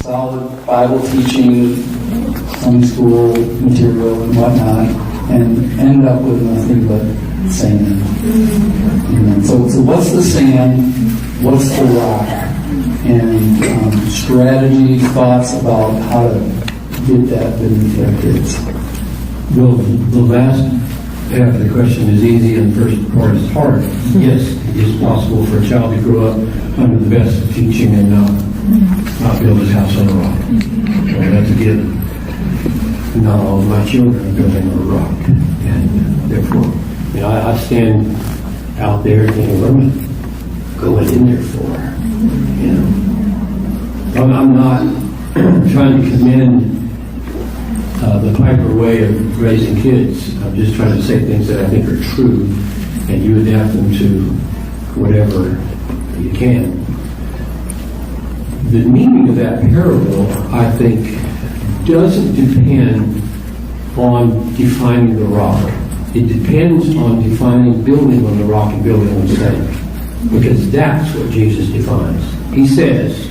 solid Bible teaching, Sunday school material and whatnot, and end up with nothing but sand. Amen. So what's the sand? What's the rock? And strategy, thoughts about how to get that beneath our kids. Well, the last half of the question is easy and the first part is hard. Yes, it is possible for a child to grow up under the best of teaching and not build his house on a rock. Well, that's a given. Not all of my children are building on a rock. And therefore, I stand out there thinking, what am I going in there for? I'm not trying to commend the Piper way of raising kids. I'm just trying to say things that I think are true, and you adapt them to whatever you can. The meaning of that parable, I think, doesn't depend on defining the rock. It depends on defining building on the rock and building on sand, because that's what Jesus defines. He says,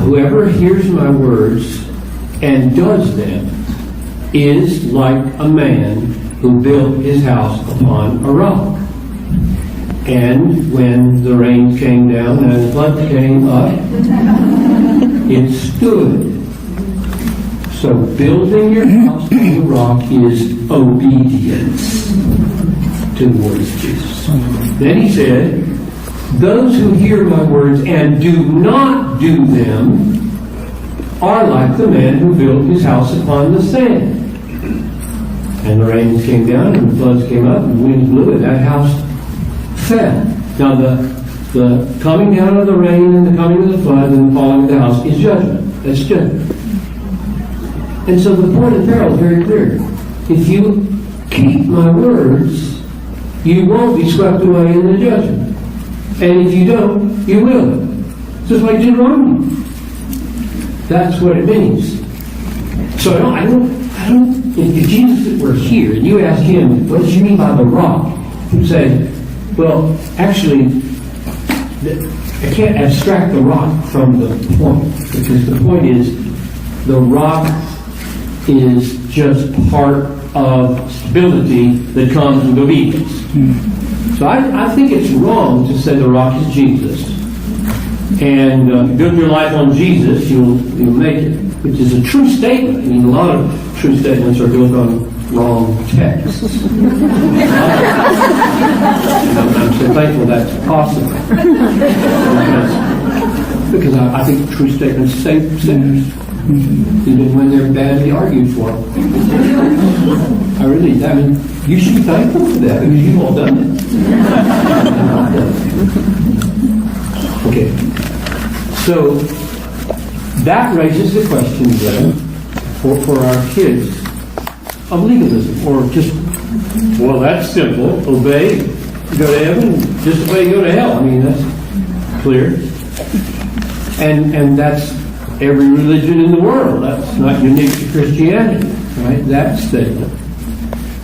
whoever hears my words and does them is like a man who built his house upon a rock. And when the rain came down and the flood came up, it stood. So building your house on the rock is obedience to the words of Jesus. Then he said, those who hear my words and do not do them are like the man who built his house upon the sand. And the rains came down and the floods came up and the winds blew and that house fell. Now the coming down of the rain and the coming of the flood and the falling of the house is judgment. That's judgment. And so the point of the parable is very clear. If you keep my words, you won't be swept away in the judgment. And if you don't, you will. Just like Deuteronomy. That's what it means. So I don't. If Jesus were here and you ask him, what does he mean by the rock? He'd say, well, actually, I can't abstract the rock from the point, because the point is the rock is just part of stability that comes with obedience. So I think it's wrong to say the rock is Jesus. And build your life on Jesus, you'll make it. Which is a true statement. I mean, a lot of true statements are built on wrong texts. I'm so thankful that's possible. Because I think true statements save sinners. Even when they're badly argued for. I mean, you should be thankful for that because you've all done it. Okay. So, that raises the question then for our kids of legalism. Or just, well, that's simple. Obey, go to heaven. Disobey, go to hell. I mean, that's clear. And that's every religion in the world. That's not unique to Christianity, right? That statement.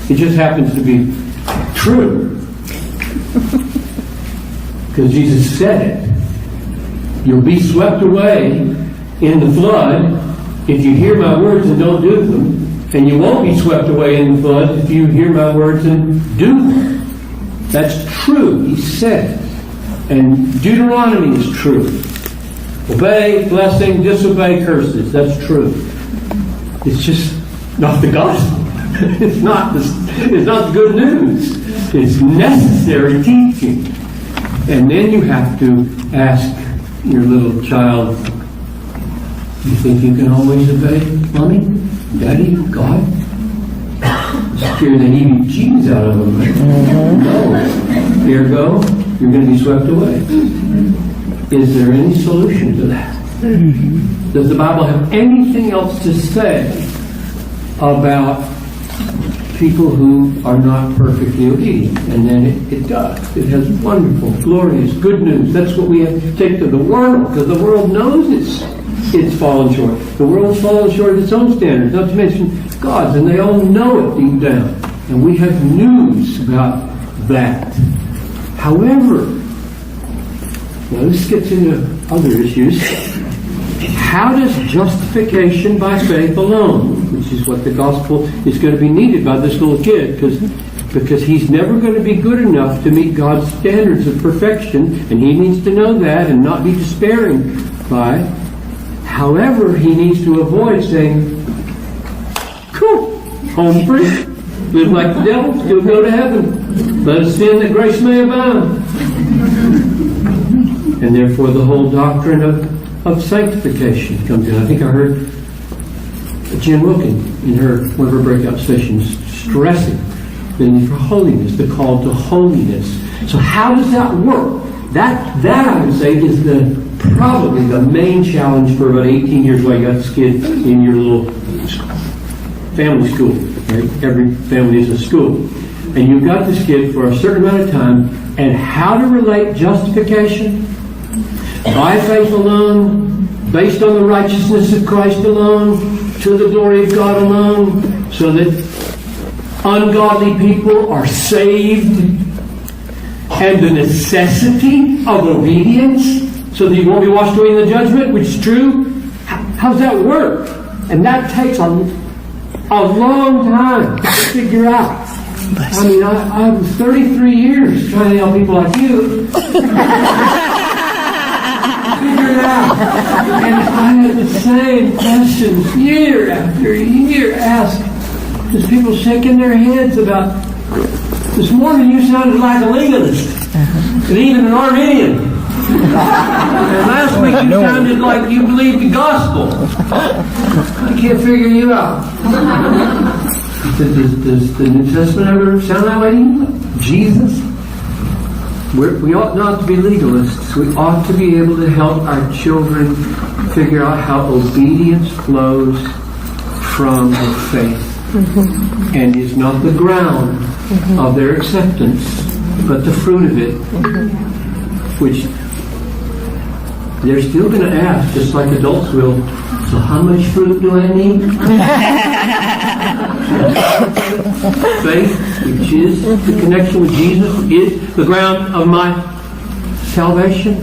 It just happens to be true. Because Jesus said it. You'll be swept away in the flood if you hear my words and don't do them. And you won't be swept away in the flood if you hear my words and do them. That's true. He said it. And Deuteronomy is true. Obey, blessing, disobey, curses. That's true. It's just not the gospel. It's not the good news. It's necessary teaching. And then you have to ask your little child, you think you can always obey Mommy, Daddy, God? Scared the heebie jeans out of them. No. Here go. You're going to be swept away. Is there any solution to that? Does the Bible have anything else to say about people who are not perfectly obedient? And then it does. It has wonderful, glorious, good news. That's what we have to take to the world, because the world knows it's fallen short. The world's fallen short of its own standards, not to mention God's, and they all know it deep down. And we have news about that. However, now this gets into other issues. How does justification by faith alone, which is what the gospel is going to be needed by this little kid, because he's never going to be good enough to meet God's standards of perfection, and he needs to know that and not be despairing by it. However, he needs to avoid saying, cool, home free, live like the devil, still go to heaven. Let us sin that grace may abound. And therefore the whole doctrine of sanctification comes in. I think I heard Jen Wilkin in one of her breakout sessions stressing the need for holiness, the call to holiness. So how does that work? That I would say is probably the main challenge for about 18 years while you got this kid in your little family school. Right? Every family is a school. And you've got this kid for a certain amount of time, and how to relate justification by faith alone, based on the righteousness of Christ alone, to the glory of God alone, so that ungodly people are saved, and the necessity of obedience, so that you won't be washed away in the judgment, which is true. How's that work? And that takes a long time to figure out. I mean, I was 33 years trying to help people like you figure it out. And I had the same questions year after year asked. There's people shaking their heads about, this morning you sounded like a legalist, and even an Arminian. And last week you sounded like you believed the gospel. I can't figure you out. Does the New Testament ever sound that way to you? Jesus? We ought not to be legalists. We ought to be able to help our children figure out how obedience flows from faith. And is not the ground of their acceptance, but the fruit of it, which they're still going to ask, just like adults will, so how much fruit do I need? Faith, which is the connection with Jesus, is the ground of my salvation.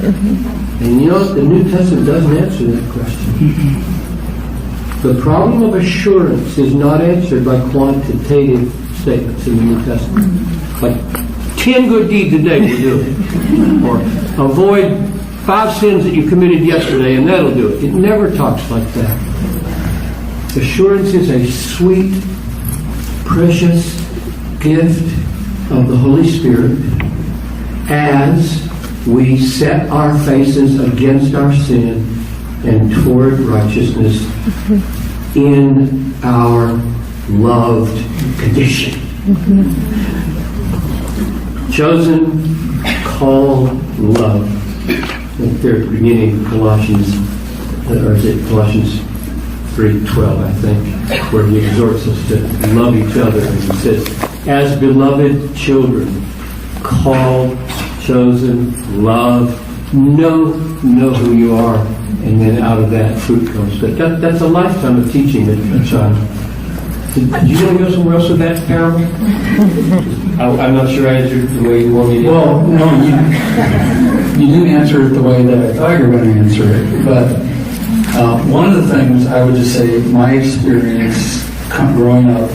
And you know, the New Testament doesn't answer that question. The problem of assurance is not answered by quantitative statements in the New Testament. Like 10 good deeds a day will do it. Or avoid 5 sins that you committed yesterday and that'll do it. It never talks like that. Assurance is a sweet, precious gift of the Holy Spirit as we set our faces against our sin and toward righteousness in our loved condition. Chosen, called, loved. There at the beginning of Colossians, or is it Colossians 3:12, I think, where he exhorts us to love each other. And he says, as beloved children, called, chosen, loved, know who you are, and then out of that fruit comes. But that's a lifetime of teaching that child. Did you want to go somewhere else with that parable? I'm not sure I answered the way you want me to. Well, no, you didn't answer it the way that I thought you were going to answer it. But one of the things I would just say, my experience growing up